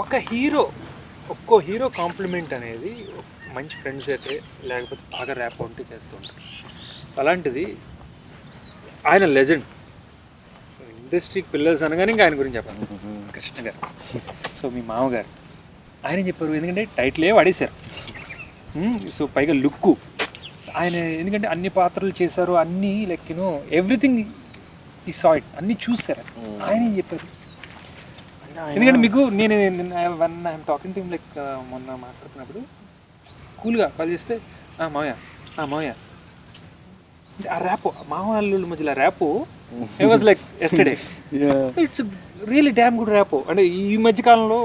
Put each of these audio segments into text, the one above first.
ఒక్కో hero complement అనేది మంచి ఫ్రెండ్స్ అయితే లేకపోతే బాగా ర్యాప్ ఉంటే చేస్తూ ఉంటారు. అలాంటిది ఆయన లెజెండ్. ఇండస్ట్రీకి పిల్లర్స్ అనగానే ఇంకా ఆయన గురించి చెప్పాలి, కృష్ణ గారు. సో మీ మామగారు ఆయన చెప్పారు, ఎందుకంటే టైటిలే వాడేశారు. సో పైగా లుక్కు ఆయన, ఎందుకంటే అన్ని పాత్రలు చేశారు, అన్నీ లైక్ యూనో ఎవ్రీథింగ్ ఈ సా ఇట్, అన్నీ చూసారు. ఆయన ఏం చెప్పారు, ఎందుకంటే మీకు నేను I'm talking to him like మొన్న మాట్లాడుతున్నప్పుడు కూల్గా కాల్ చేస్తే మావయ్య ఆ ర్యాప్ మామూలు మధ్యలో rap I was like yesterday, it's really damn good rap. అంటే ఈ మధ్యకాలంలో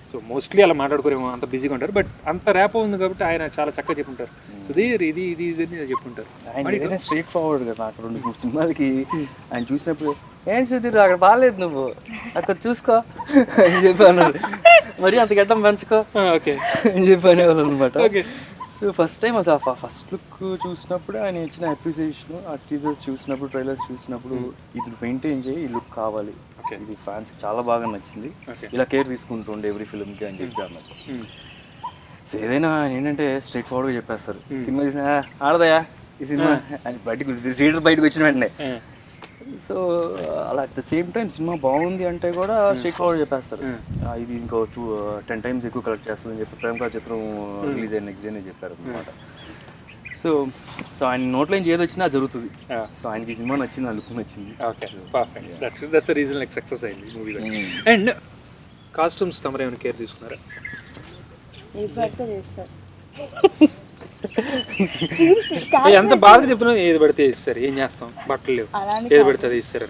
సో మోస్ట్లీ అలా మాట్లాడుకోరేమో, అంత బిజీగా ఉంటారు, బట్ అంత ర్యాప్ ఉంది కాబట్టి ఆయన చాలా చక్కగా చెప్పుంటారు. సుధీర్ ఇది ఇది ఇది అని చెప్పుంటారు. ఆయన స్ట్రైట్ ఫార్వర్డ్ కదా. అక్కడ 2-3 సినిమాలకి ఆయన చూసినప్పుడు ఏంటి సుధీర్ అక్కడ బాగాలేదు, నువ్వు అక్కడ చూసుకో అని చెప్పాను, మరి అంత గడ్డం పెంచుకో ఓకే అని చెప్పి అనేవాళ్ళు అనమాట. సో ఫస్ట్ టైం అసలు ఫస్ట్ లుక్ చూసినప్పుడు ఆయన ఇచ్చిన అప్రిసియేషన్, ఆ టీజర్స్ చూసినప్పుడు, ట్రైలర్స్ చూసినప్పుడు, ఇది మెయింటైన్ చేయి, ఈ లుక్ కావాలి, ఇది ఫ్యాన్స్కి చాలా బాగా నచ్చింది, ఇలా కేర్ తీసుకుంటుండే ఎవ్రీ ఫిల్మ్కి అని చెప్పి అన్నట్టు. సో ఏదైనా ఏంటంటే స్ట్రైట్ ఫార్వర్డ్గా చెప్పేస్తారు. సినిమా చూసిన ఆడదయా ఈ సినిమా అని బయటకు వచ్చిన వెంటనే. సో అలా at the same time cinema బాగుంది అంటే కూడా స్ట్రైట్ ఫార్వర్డ్ చెప్పేస్తారు, ఇది ఇంకో 10 times ఎక్కువ కలెక్ట్ చేస్తుందని చెప్పి ప్రేమ కథ చిత్రం రిలీజ్ అయిన నెక్స్ట్ డేనే చెప్పారు అనమాట. సో ఆయన నోట్లో నుంచి ఏది వచ్చినా జరుగుతుంది. సో ఆయనకి ఈ సినిమా నచ్చింది, ఆ లుక్ నచ్చింది. Okay perfect, that's the reason like success అయింది మూవీలో. అండ్ కాస్ట్యూమ్స్ తమరు ఏమైనా కేర్ తీసుకున్నారా? ఎంత బాగా చెప్పినా ఏది పడితే ఇస్తారు, ఏం చేస్తాం, బట్టలు లేవు, ఏది పడితే అది ఇస్తారు.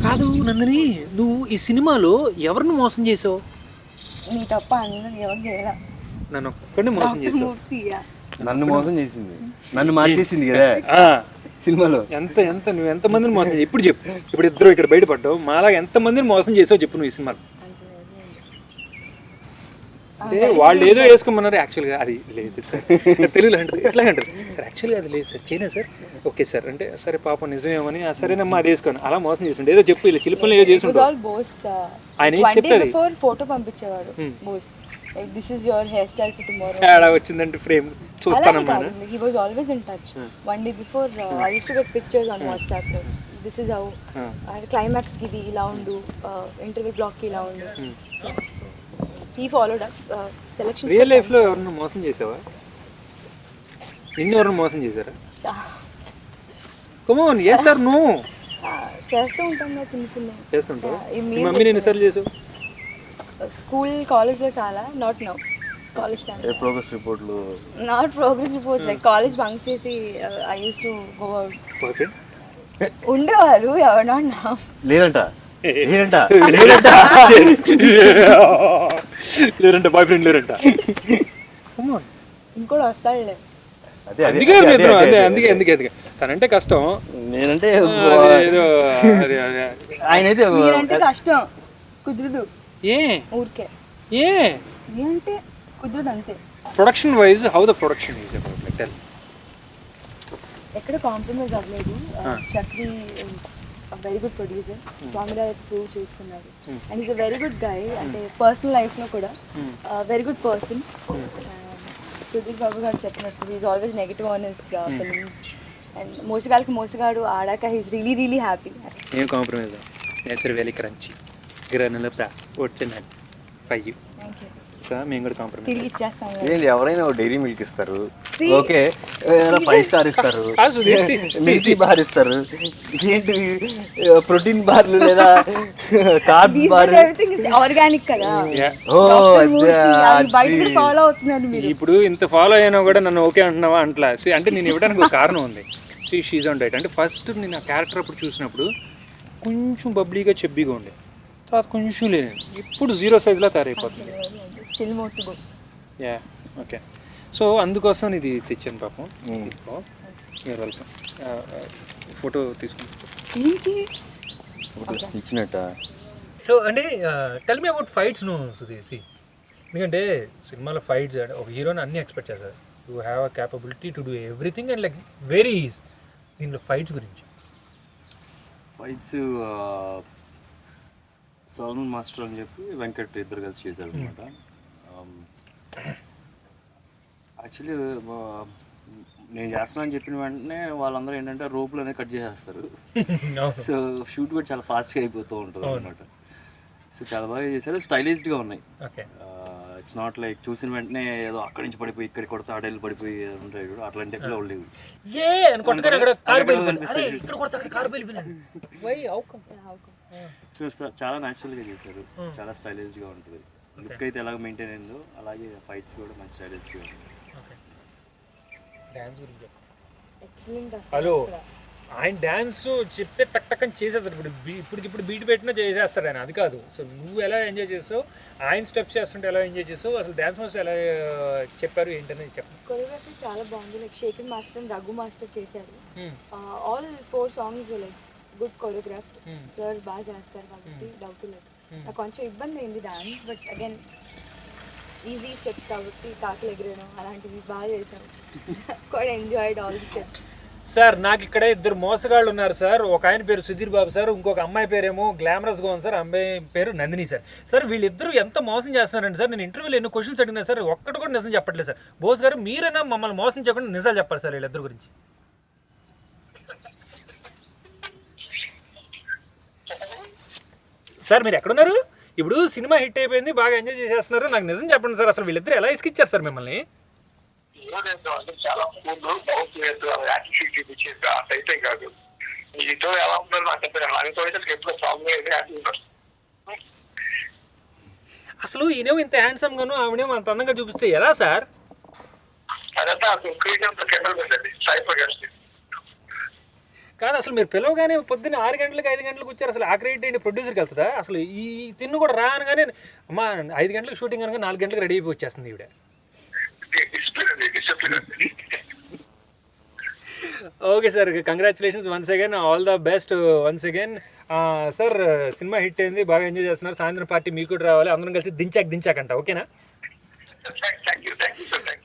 కాదు నందిని, నువ్వు ఈ సినిమాలో ఎవరిని మోసం చేసావు? నీ తప్ప అందరూ ఎవరు చేయరా, నన్ను ఒక్కడిని మోసం చేసావు. నన్ను మోసం చేసింది, నన్ను మార్చేసింది కదా సినిమాలో. నువ్వు ఎంతమందిని మోసం చేసి ఇప్పుడు చెప్పు. ఇప్పుడు ఇద్దరు ఇక్కడ బయటపడ్డావు, మాలాగా ఎంతమందిని మోసం చేసావు చెప్పు నువ్వు ఈ సినిమాలో. అంటే వాళ్ళు ఏదో వేసుకోమన్నారు, యాక్చువల్గా అది లేదు సార్. తెలుగులో అంటారు, ఎట్లా అంటారు సార్, యాక్చువల్గా అది లేదు సార్, చేయనా సార్, ఓకే సార్ అంటే సరే పాపం నిజమేమని, సరేనమ్మా అది వేసుకోను, అలా మోసం చేస్తుండే ఏదో చెప్పు, ఇలా చిలుపలు ఏదో చేసుకుంటారు. ఆయన ఏం చెప్తారు, ఫోటో పంపించేవాడు Bose, this is your hairstyle for tomorrow. అలా వచ్చిందంటే ఫ్రేమ్ చూస్తానమ్మా. He was always in touch. One day before I used to get pictures on WhatsApp. This is how climax ki di ila undu, interval block ki ila undu. He followed up selection. Real life లో ఎవరన్నా మోసం చేసావా? నిన్ను ఎవరన్నా మోసం చేశారా? Come on, yes or no? చేస్తూ ఉంటాం కదా, చిన్న చిన్న చేస్తుంటావా? మీ మమ్మీని ఎన్నిసార్లు చేసావు? స్కూల్ కాలేజ్ లో చాలా, not now, college time. Progress రిపోర్ట్లు, not progress reports, like college bunk చేసి I use to go out. ఉండేవారు ఎవరు, నాట్ నౌ. లేదంట బాయ్ ఫ్రెండ్ లేరంట. ఇంకోటి వస్తాడులే. అందుకే తనంటే కష్టం, నేనంటే ఆయనైతే మీరంటే కష్టం, కుదరదు. ఊరికే అంటే కుదరదు అంతే. Production wise how the production is about, like tell. ఎక్కడ కాంప్రమైజ్ అవ్వలేదు. Chakri very good producer, Swamiraj prove చేసుకున్నాడు, and is a very good guy. అంటే పర్సనల్ లైఫ్లో కూడా very good person. Sudheer Babu గారు చెప్పినట్టు is always negative on his films, and Mosagallaki Mosagadu ఆడాక he's really really happy. ఏం compromise, nature very crunchy, granular plus వచ్చింది for you. Sir మేము కూడా కాంప్రమైజ్ తిరిగి ఇచ్చేస్తాం. ఏంటి ఎవరైనా డైరీ మిల్క్ ఇస్తారు, ఓకే, 5 స్టార్ ఇస్తారు, మిల్కీ బార్ ఇస్తారు, ఏంటి ప్రోటీన్ బార్లు లేదా carb bar, everything is organic కదా. బయట కూడా ఫాలో అవుతున్నారు మీరు. ఇప్పుడు ఇంత ఫాలో అయినా కూడా నన్ను ఓకే అంటున్నావా అంటలా. అంటే నేను ఇవ్వడానికి ఒక కారణం ఉంది. She's on diet. అంటే ఫస్ట్ నేను ఆ క్యారెక్టర్ అప్పుడు చూసినప్పుడు కొంచెం బబ్లీగా చెబ్బీగా ఉండే, తర్వాత కొంచెం లేదు, ఇప్పుడు 0 సైజ్లా తయారైపోతుంది. Yeah okay. సో అందుకోసం ఇది తెచ్చాను పాపం. మీరు వెల్కమ్. ఫోటో తీసుకుంటాను ఇచ్చినట్ట. సో అంటే టెల్ మీ అబౌట్ ఫైట్స్. నువ్వు సుధీర్, ఎందుకంటే సినిమాలో ఫైట్స్ ఒక హీరోని అన్నీ ఎక్స్పెక్ట్ చేస్తారు, you have a capability to do everything and like very easy. దీంట్లో ఫైట్స్ గురించి ఫైట్స్ సల్మాన్ మాస్టర్ అని చెప్పి వెంకట్ ఇద్దరు కలిసి చేశారు అనమాట. యాక్చువల్లీ నేను చేస్తున్నా అని చెప్పిన వెంటనే వాళ్ళందరూ ఏంటంటే రోపులు అనేది కట్ చేసేస్తారు. సో షూట్ కూడా చాలా ఫాస్ట్గా అయిపోతూ ఉంటుంది అనమాట. సో చాలా బాగా చేశారు, స్టైలిష్డ్గా ఉన్నాయి. ఇట్స్ నాట్ లైక్ చూసిన వెంటనే ఏదో అక్కడి నుంచి పడిపోయి ఇక్కడికి కొడితే ఆడేళ్ళు పడిపోయి ఉంటాయి కూడా, అట్లాంటి ఎక్కడ లేవు. సో చాలా న్యాచురల్గా చేశారు, చాలా స్టైలిష్గా ఉంటుంది. లుక్ అయితే ఎలాగ మెయింటైన్ అయిందో అలాగే ఫైట్స్ కూడా మంచి స్టైలిష్గా ఉంటుంది. ఎక్సలెంట్. హలో, ఆయన డ్యాన్స్ చెప్తే టక్ టక్ అని చేసేస్తాడు. ఇప్పుడు బీట్ పెట్టినా చేసేస్తాడు ఆయన, అది కాదు. సో నువ్వు ఎలా ఎంజాయ్ చేస్తావు, ఆయన స్టెప్స్ చేస్తుంటే ఎలా ఎంజాయ్ చేస్తావు, అసలు డ్యాన్స్ మాస్టర్ ఎలా చెప్పారు ఏంటనేది చెప్పు. కొరియోగ్రఫీ చాలా బాగుంది. Like Shekhar master and Raghu master చేశారు. All 4 songs like good choreograph. Sir బాగా చేస్తారు కాబట్టి డౌట్ లేదు. నాకు కొంచెం ఇబ్బంది అయింది dance, but again easy steps కాబట్టి కాకులు ఎగిరేయడం అలాంటివి బాగా చేశాను. Quite enjoyed all the steps. Sir నాకు ఇక్కడ 2 మోసగాళ్ళు ఉన్నారు సార్. ఒక ఆయన పేరు సుధీర్ బాబు సార్, ఇంకొక అమ్మాయి పేరేమో గ్లామరస్గా ఉంది సార్, అమ్మాయి పేరు నందిని సార్. సార్ వీళ్ళిద్దరూ ఎంత మోసం చేస్తున్నారండి సార్. నేను ఇంటర్వ్యూలో ఎన్నో క్వశ్చన్స్ అడిగినా సార్, ఒక్కటి కూడా నిజం చెప్పట్లేదు సార్. బోస్ గారు మీరైనా మమ్మల్ని మోసం చేయకుండా నిజాలు చెప్పాలి సార్ వీళ్ళిద్దరు గురించి. సార్ మీరు ఎక్కడున్నారు? ఇప్పుడు సినిమా హిట్ అయిపోయింది, బాగా ఎంజాయ్ చేసేస్తున్నారు, నాకు నిజం చెప్పండి సార్, అసలు వీళ్ళిద్దరు ఎలా ఇసుకిచ్చారు సార్ మిమ్మల్ని? చాలా యాటిట్యూడ్ చూపించేది అయితే కాదు. మీతో ఎలా ఉన్నారు నాకు ఎప్పుడు స్ట్రాంగ్ అసలు ఈయనేమో ఇంత హ్యాండ్సమ్ గాను, ఆవిడేమో అంత అందంగా చూపిస్తే ఎలా సార్? అదంతా కాదు, అసలు మీరు పిలవగానే పొద్దున్న 6 గంటలకు 5 గంటలకు వచ్చారు. అసలు ఆ క్రెడిట్ ఏంటి ప్రొడ్యూసర్కి వెళ్తుందా? అసలు ఈ తిన్ను కూడా రా అనగానే అమ్మా 5 గంటలకు షూటింగ్ అనగా 4 గంటలకు రెడీ అయిపోయి వచ్చేస్తుంది ఈవిడ. Okay sir, congratulations once again, all the best once again. Sir cinema hit అయింది, బాగా ఎంజాయ్ చేస్తున్నారు. సాయంత్రం పార్టీ మీకు కూడా రావాలి, అందరం కలిసి దించాకంట. ఓకేనా?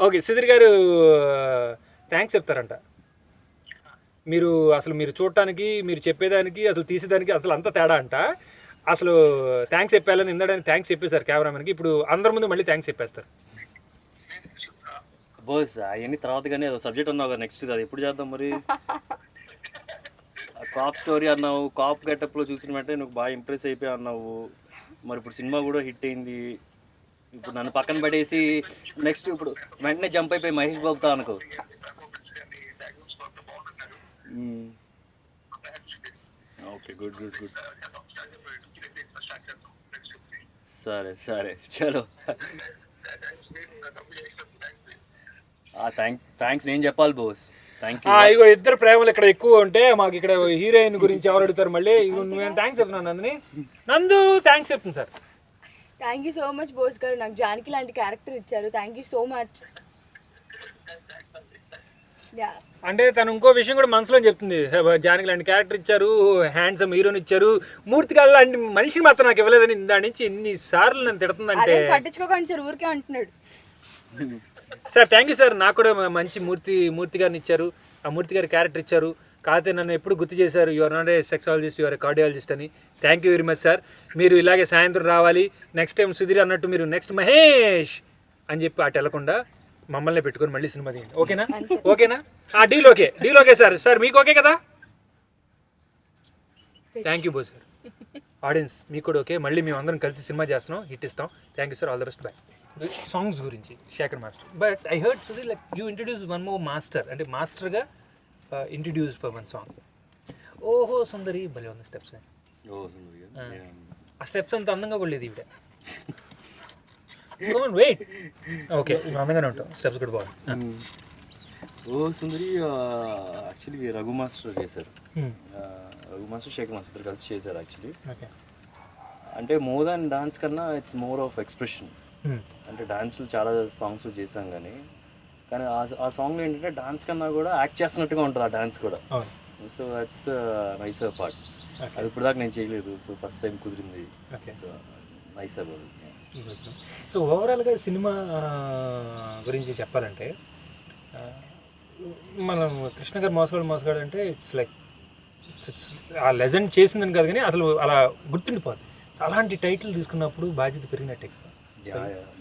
ఓకే, సుధీర్ గారు థ్యాంక్స్ చెప్తారంట. మీరు చూడటానికి, మీరు చెప్పేదానికి, అసలు తీసేదానికి అసలు అంత తేడా అంట. అసలు థ్యాంక్స్ చెప్పాలని ఇందాడని థ్యాంక్స్ చెప్పేశారు కెమెరామెన్కి, ఇప్పుడు అందరి ముందు మళ్ళీ థ్యాంక్స్ చెప్పేస్తారు. బోస్ అవన్నీ తర్వాత కానీ ఏదో సబ్జెక్ట్ అన్నావు కదా నెక్స్ట్, అది ఎప్పుడు చేద్దాం మరి? కాప్ స్టోరీ అన్నావు, కాప్ గెటప్లో చూసిన వెంటనే నువ్వు బాగా ఇంప్రెస్ అయిపోయి అన్నావు. మరి ఇప్పుడు సినిమా కూడా హిట్ అయింది, ఇప్పుడు నన్ను పక్కన పడేసి నెక్స్ట్ ఇప్పుడు వెంటనే జంప్ అయిపోయి మహేష్ బాబుతో అనుకో. Okay, good good good. సరే సరే, చలో. థ్యాంక్స్ నేను చెప్పాలి బోస్. Thank you. ఇగో ఇద్దరు ప్రేమలు ఇక్కడ ఎక్కువ ఉంటే మాకు ఇక్కడ హీరోయిన్ గురించి ఎవరు అడుగుతారు మళ్ళీ? నేను థ్యాంక్స్ చెప్తున్నాను నందిని. నందు థ్యాంక్స్ చెప్తుంది sir. Thank you so much Bose గారు, నాకు జానకి లాంటి క్యారెక్టర్ ఇచ్చారు. Thank you so much. అంటే తను ఇంకో విషయం కూడా మనసులో చెప్తుంది, జానకి లాంటి క్యారెక్టర్ ఇచ్చారు, హ్యాండ్సమ్ హీరోని ఇచ్చారు, మూర్తి గారు లాంటి మనిషిని మాత్రం నాకు ఇవ్వలేదని దాని నుంచి ఎన్నిసార్లు నన్ను తిడుతుందంటే. పట్టించుకోకండి సార్, ఊరికే అంటున్నాడు. సార్ థ్యాంక్ యూ సార్, నాకు కూడా మంచి మూర్తి గారిని ఇచ్చారు, ఆ మూర్తి గారి క్యారెక్టర్ ఇచ్చారు. కాకపోతే నన్ను ఎప్పుడు గుర్తు చేశారు, you are not a sexologist, you are a cardiologist అని. Thank you very much sir. మీరు ఇలాగే సాయంత్రం రావాలి. నెక్స్ట్ టైం సుధీర్ అన్నట్టు మీరు నెక్స్ట్ మహేష్ అని చెప్పి అటు వెళ్ళకుండా మమ్మల్ని పెట్టుకొని మళ్ళీ సినిమా తీయండి. ఓకేనా? ఓకేనా? Deal okay sir. సార్ మీకు ఓకే కదా? థ్యాంక్ యూ బో సార్. ఆడియన్స్ మీకు కూడా ఓకే, మళ్ళీ మేము అందరం కలిసి సినిమా చేస్తున్నాం, హిట్ ఇస్తాం. Thank you sir, all the best, bye. Songs గురించి Shekhar master, but I heard Sudheer like you introduce one more master, అంటే మాస్టర్గా ఇంట్రడ్యూస్ ఫర్ వన్ సాంగ్. ఓహో సుందరి భలే ఉంది స్టెప్స్. ఆ స్టెప్స్ అంత అందంగా కూడా లేదు ఈవిడ. వెయిట్, ఓకే అందంగానే ఉంటాం, స్టెప్స్ కూడా బాగుంది. ఓ సుందరి యాక్చువల్లీ రఘు మాస్టర్ చేశారు. రఘు మాస్టర్ శేఖర్ మాస్టర్ కలిసి చేశారు యాక్చువల్లీ. అంటే మోర్ దాన్ డాన్స్ కన్నా ఇట్స్ మోర్ ఆఫ్ ఎక్స్ప్రెషన్. అంటే డాన్స్లో చాలా సాంగ్స్ చేశాం కానీ ఆ సాంగ్లో ఏంటంటే డాన్స్ కన్నా కూడా యాక్ట్ చేస్తున్నట్టుగా ఉంటుంది ఆ డాన్స్ కూడా. So that's the NISER part. అది ఇప్పుడు దాకా నేను చేయలేదు, సో ఫస్ట్ టైం కుదిరింది. So nice about. సో ఓవరాల్గా సినిమా గురించి చెప్పాలంటే మనం కృష్ణ గారు మోసగాడు అంటే ఇట్స్ లైక్ ఆ లెజెండ్ చేసిందని కాదు కానీ అసలు అలా గుర్తుండిపోతుంది. సో అలాంటి టైటిల్ తీసుకున్నప్పుడు బాధ్యత పెరిగినట్టే కదా.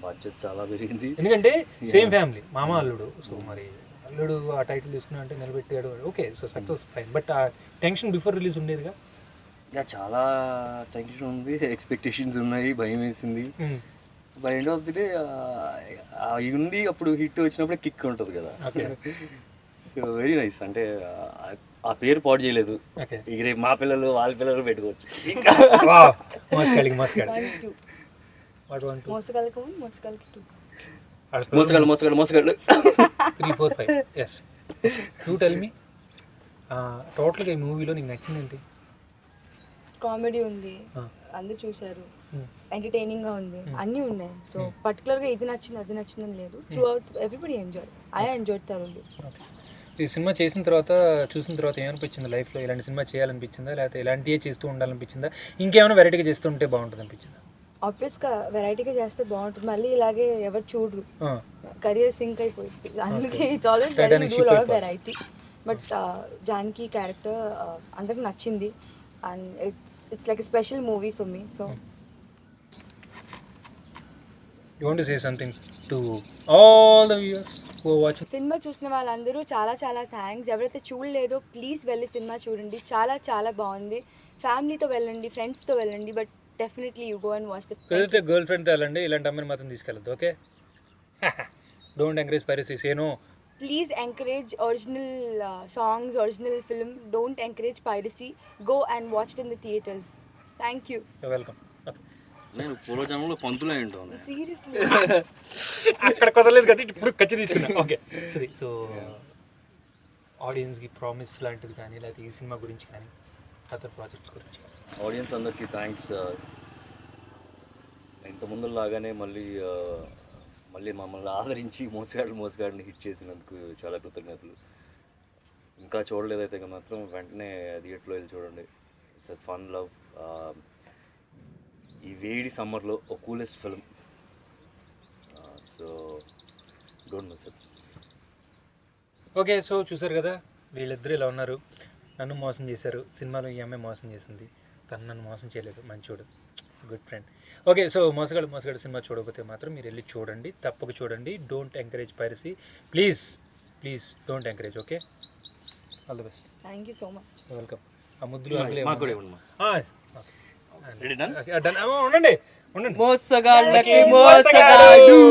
బాధ్యత చాలా పెరిగింది, ఎందుకంటే సేమ్ ఫ్యామిలీ, మామ అల్లుడు. సో మరి అల్లుడు ఆ టైటిల్ తీసుకున్నా అంటే నిలబెట్టాడు, okay, so success fine. But ఆ టెన్షన్ బిఫోర్ రిలీజ్ ఉండేదిగా. చాలా టెన్షన్ ఉంది, ఎక్స్పెక్టేషన్స్ ఉన్నాయి, భయం వేసింది. By end of the day ఉండి అప్పుడు హిట్ వచ్చినప్పుడు కిక్ ఉంటుంది కదా. So very nice. అంటే ఆ పేరు పాడు చేయలేదు. ఇక రేపు మా పిల్లలు వాళ్ళ పిల్లలు పెట్టుకోవచ్చు. మోసగాళ్ళు 3, 4, 5. ఎస్, యూ టెల్ మీ టోటల్గా ఈ మూవీలో నీకు నచ్చింది ఏంటి? కామెడీ ఉంది, అందరు చూశారు, ఎంటర్టైనింగ్ గా ఉంది, అన్నీ ఉన్నాయి. సో పర్టికులర్గా ఇది నచ్చింది అది నచ్చిందని లేదు. Through out everybody enjoy. I enjoyed thoroughly. ఈ సినిమా చూసిన తర్వాత ఏమనిపించింది? లైఫ్లో ఇలాంటి సినిమా చేయాలనిపించిందా, లేకపోతే ఇలాంటివే చేస్తూ ఉండాలనిపించిందా, ఇంకేమైనా వెరైటీగా చేస్తూ ఉంటే బాగుంటుంది అనిపించిందా? ఆబ్వియస్గా వెరైటీగా చేస్తే బాగుంటుంది, మళ్ళీ ఇలాగే ఎవరు చూడరు, కెరియర్ సింక్ అయిపోయింది. అందుకే it's always variety. But Janaki character అందరికి నచ్చింది and it's like a special movie for me. So you want to say something to all the viewers who are watching? Cinema చూసిన వాళ్ళందరూ చాలా చాలా థ్యాంక్స్. ఎవరైతే చూడలేదో ప్లీజ్ వెళ్ళి సినిమా చూడండి, చాలా చాలా బాగుంది. ఫ్యామిలీతో వెళ్ళండి, ఫ్రెండ్స్తో వెళ్ళండి, but definitely you go and watch the. కుదిరితే గర్ల్ ఫ్రెండ్తో వెళ్ళండి, ఇలాంటి అమ్మాయిని మాత్రం తీసుకెళ్ళద్దు. Okay, don't encourage piracy. Say no. Please encourage original songs, original film. Don't encourage piracy. Go and watch it in the theaters. Thank you. You're welcome. నేను పూర్వజన్మలో పంతులై ఉంటాను. Seriously. అక్కడ కుదరలేదు కదా, ఇప్పుడు ఖచ్చితంగా తీసుకున్నా. ఓకే, సరే. సో ఆడియన్స్కి ప్రామిస్ లాంటిది కానీ, లేకపోతే ఈ సినిమా గురించి కానీ, అదర్ ప్రాజెక్ట్స్ గురించి. ఆడియన్స్ అందరికీ థ్యాంక్స్. ఇంత లాగానే మళ్ళీ మమ్మల్ని ఆదరించి మోసగాడిని హిట్ చేసినందుకు చాలా కృతజ్ఞతలు. ఇంకా చూడలేదైతే మాత్రం వెంటనే థియేటర్లో వెళ్ళి చూడండి. It's a fun love. ఈ వేడి సమ్మర్లో ఒక coolest film. So don't miss it. Okay, so చూసారు కదా, వీళ్ళిద్దరు ఇలా ఉన్నారు. నన్ను మోసం చేశారు, సినిమాలో ఈ అమ్మాయి మోసం చేసింది, తను నన్ను మోసం చేయలేదు, మంచోడు, గుడ్ ఫ్రెండ్. ఓకే, సో మోసగాడు సినిమా చూడకపోతే మాత్రం మీరు వెళ్ళి చూడండి, తప్పక చూడండి. Don't encourage piracy, please don't encourage. Okay, all the best. Thank you so much. Welcome. ఆ ముద్దులు ఉండండి. ఉండండి. మోసగాళ్ళకి మోసగాడు.